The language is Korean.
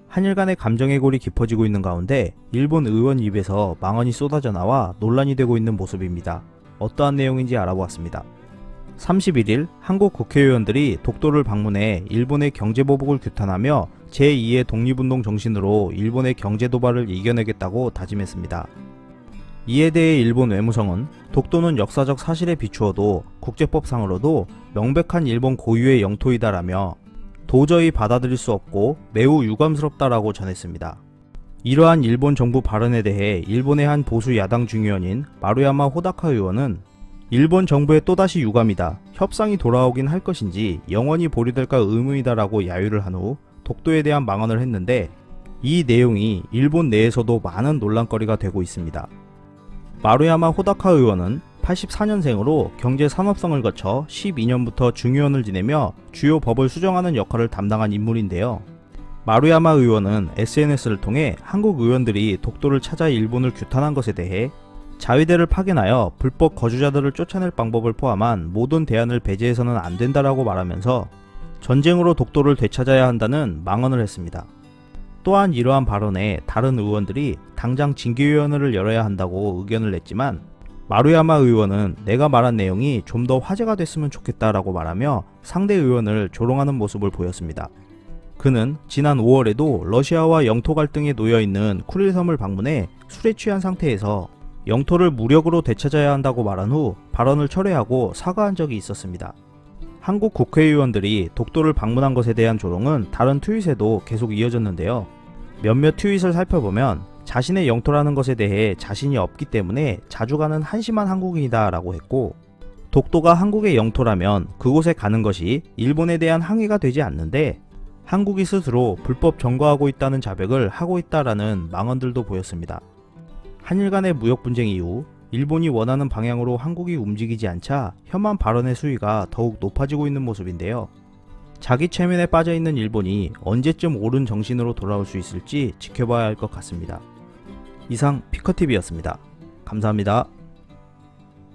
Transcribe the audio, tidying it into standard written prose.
한일 간의 감정의 골이 깊어지고 있는 가운데 일본 의원 입에서 망언이 쏟아져 나와 논란이 되고 있는 모습입니다. 어떠한 내용인지 알아보았습니다. 31일 한국 국회의원들이 독도를 방문해 일본의 경제보복을 규탄하며 제2의 독립운동 정신으로 일본의 경제도발을 이겨내겠다고 다짐했습니다. 이에 대해 일본 외무성은 독도는 역사적 사실에 비추어도 국제법상으로도 명백한 일본 고유의 영토이다라며 도저히 받아들일 수 없고 매우 유감스럽다라고 전했습니다. 이러한 일본 정부 발언에 대해 일본의 한 보수 야당 중의원인 마루야마 호다카 의원은 일본 정부에 또다시 유감이다. 협상이 돌아오긴 할 것인지 영원히 보류될까 의문이다라고 야유를 한 후 독도에 대한 망언을 했는데 이 내용이 일본 내에서도 많은 논란거리가 되고 있습니다. 마루야마 호다카 의원은 84년생으로 경제산업성을 거쳐 12년부터 중의원을 지내며 주요 법을 수정하는 역할을 담당한 인물인데요. 마루야마 의원은 SNS를 통해 한국 의원들이 독도를 찾아 일본을 규탄한 것에 대해 자위대를 파견하여 불법 거주자들을 쫓아낼 방법을 포함한 모든 대안을 배제해서는 안 된다라고 말하면서 전쟁으로 독도를 되찾아야 한다는 망언을 했습니다. 또한 이러한 발언에 다른 의원들이 당장 징계위원회를 열어야 한다고 의견을 냈지만 마루야마 의원은 내가 말한 내용이 좀 더 화제가 됐으면 좋겠다라고 말하며 상대 의원을 조롱하는 모습을 보였습니다. 그는 지난 5월에도 러시아와 영토 갈등에 놓여있는 쿠릴섬을 방문해 술에 취한 상태에서 영토를 무력으로 되찾아야 한다고 말한 후 발언을 철회하고 사과한 적이 있었습니다. 한국 국회의원들이 독도를 방문한 것에 대한 조롱은 다른 트윗에도 계속 이어졌는데요. 몇몇 트윗을 살펴보면 자신의 영토라는 것에 대해 자신이 없기 때문에 자주 가는 한심한 한국인이다 라고 했고, 독도가 한국의 영토라면 그곳에 가는 것이 일본에 대한 항의가 되지 않는데 한국이 스스로 불법 점거하고 있다는 자백을 하고 있다라는 망언들도 보였습니다. 한일 간의 무역 분쟁 이후 일본이 원하는 방향으로 한국이 움직이지 않자 혐한 발언의 수위가 더욱 높아지고 있는 모습인데요. 자기 체면에 빠져있는 일본이 언제쯤 옳은 정신으로 돌아올 수 있을지 지켜봐야 할 것 같습니다. 이상 피커TV였습니다. 감사합니다.